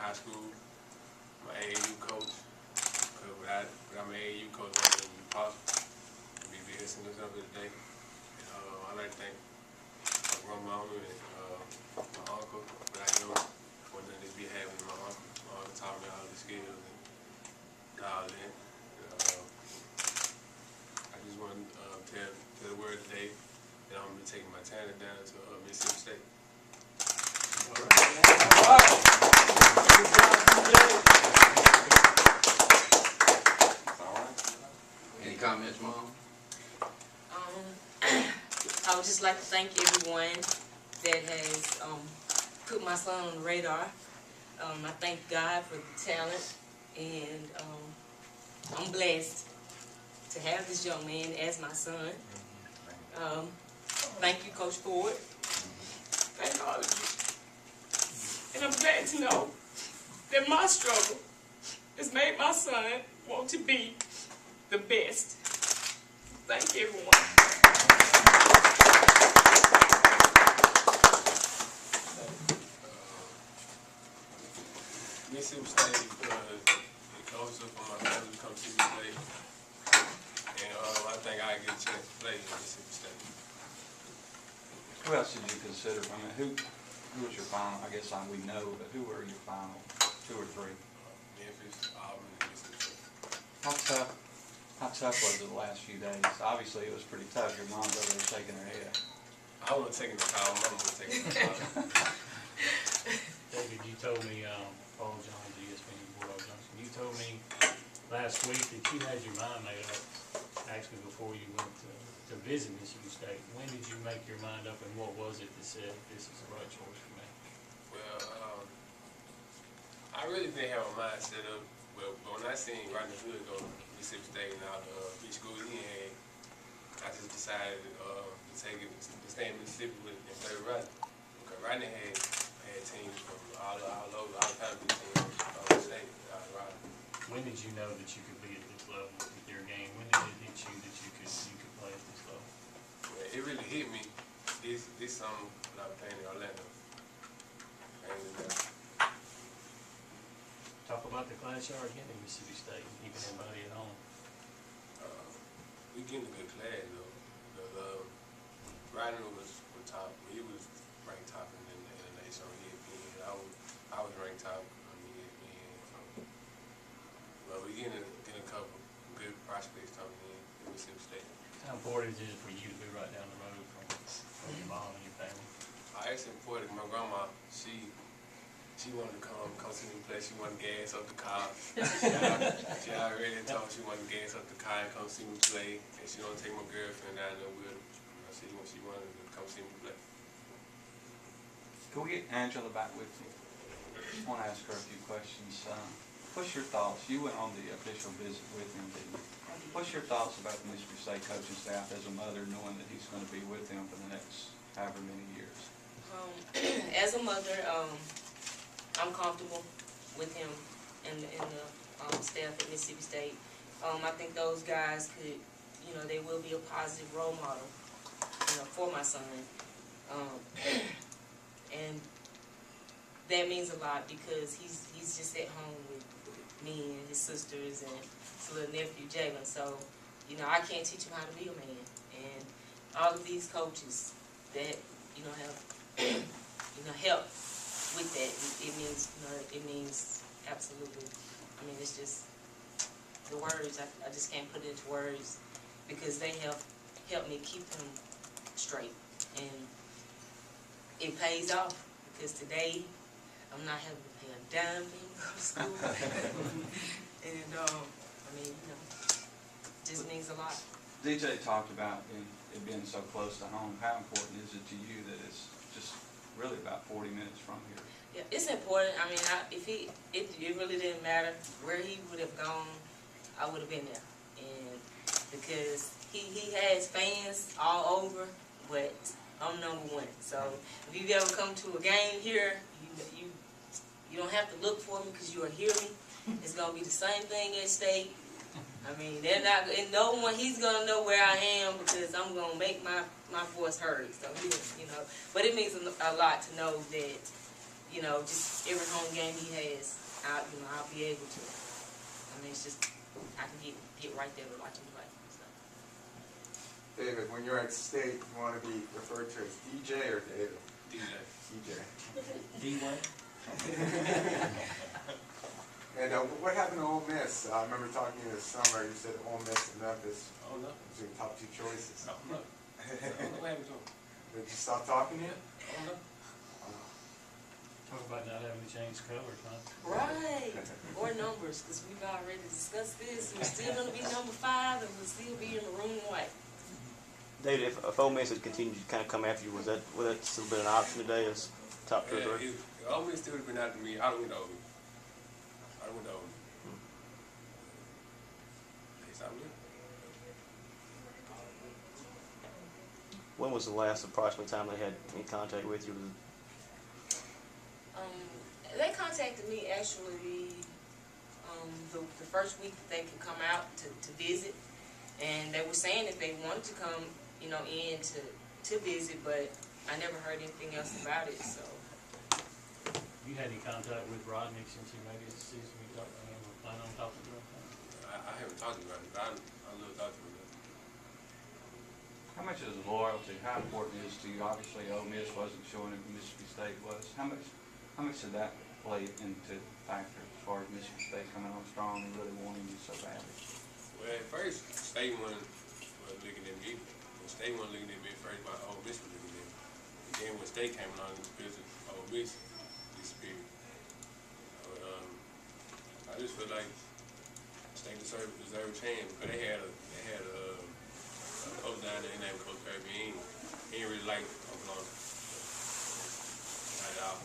high school. I'm an AAU coach. But I'm an AAU coach, I wouldn't be possible to be listening to something today. I like to thank my grandmama and my uncle, but I know one thing to be having my uncle. My uncle taught me all the skills and all that. I just want to tell the word today that I'm going to be taking my talent down to Mississippi State. All right. Any comments, Mom? I would just like to thank everyone that has put my son on the radar. I thank God for the talent, and I'm blessed to have this young man as my son. Thank you, Coach Ford. Thank all of you. And I'm glad to know that my struggle has made my son want to be the best. Thank everyone. Mississippi State, it comes up for my family to come see me play. And I think I get a chance to play in Mississippi State. Who else did you consider? I mean, who was your final? I guess we know, but who were your final 2 or 3? Memphis, Auburn, and Mississippi State. How tough was it the last few days? Obviously, it was pretty tough. Your mom's over there shaking her head. I wasn't taking the call. Mama was taking the call. David, you told me, Paul Johnson, ESPN, Paul Johnson, you told me last week that you had your mind made up, actually before you went to visit Mississippi State. When did you make your mind up, and what was it that said this is the right choice for me? Well, I really didn't have my mind set up. Well, but when I seen Gardner go to Mississippi State and all the big schools he had, I just decided to take it to stay in Mississippi and play with Rodney. Because Rodney had teams from all over, all kinds of teams, all the state, out of Rodney. When did you know that you could be at this level with your game? When did it hit you that you could play at this level? Well, it really hit me this summer when I was playing in Orlando. Talk about the class y'all are getting in Mississippi State, keeping everybody at home. We getting a good class though. Because Gardner was top. He was ranked top in the nation on ESPN. I was ranked top on ESPN. So, well, we getting a couple good prospects coming in Mississippi State. How important is it for you to be right down the road from your mom and your family? It's important. My grandma, she wanted to come see me play. She wanted to gas up the car. She already told me she wanted to gas up the car and come see me play. And she don't take my girlfriend down there with her. She wanted to come see me play. Can we get Angela back with you? I just want to ask her a few questions. What's your thoughts? You went on the official visit with him, didn't you? What's your thoughts about the Mississippi State coaching staff as a mother, knowing that he's going to be with them for the next however many years? As a mother, I'm comfortable with him and the staff at Mississippi State. I think those guys could, they will be a positive role model, for my son. And that means a lot because he's just at home with me and his sisters and his little nephew Jalen. So, I can't teach him how to be a man. And all of these coaches that have help with that, it means absolutely. I mean, it's just the words. I just can't put it into words because they help me keep him straight, and it pays off because today I'm not having to pay a dime to go to school, and just means a lot. DJ talked about it being so close to home. How important is it to you that it's just really about 40 minutes from here? Yeah, it's important. I mean, if it really didn't matter where he would have gone, I would have been there, and because he has fans all over, but I'm #1. So if you ever come to a game here, you don't have to look for me because you will hear me. It's gonna be the same thing at state. I mean, they're not, and no one, he's gonna know where I am because I'm gonna make my voice heard. So but it means a lot to know that you know, just every home game he has, I'll be able to. I mean, it's just, I can get right there to watch him play. So. David, when you're at state, you want to be referred to as DJ or David? DJ. DJ. D-Way? And what happened to Ole Miss? I remember talking to you this summer. You said Ole Miss and Memphis Oh no. was your top two choices. Oh no. What happened to him? Did you stop talking to you? Oh no. Talk about not having to change colors, huh? Right. Or numbers, because we've already discussed this. We're still going to be number 5, and we'll still be in the room white. David, if Ole Miss had continued to kind of come after you, would that still been an option today as top 2 or 3? If Ole Miss still would have been after me, I don't win over. I don't win over. Yes, I will. When was the last approximate time they had any contact with you? They contacted me actually the first week that they could come out to visit, and they were saying that they wanted to come, you know, in to visit, but I never heard anything else about it. So. You had any contact with Rodney since you made his decision? You talked to him or plan on talking to him? I haven't talked about it, but I love talking to him. How much is loyalty? How important is to you? Obviously, Ole Miss wasn't showing it, Mississippi State was. How much did that play into factor as far as Mississippi State coming on strong and really wanting you so badly? Well, at first, State wasn't looking at me. When State wasn't looking at me at first, but Ole Miss was looking at me. And then when State came along, because of Ole Miss disappeared. I just feel like State deserved a chance because they had a coach down there named Coach Kirby. He ain't really like Oklahoma. Not at all.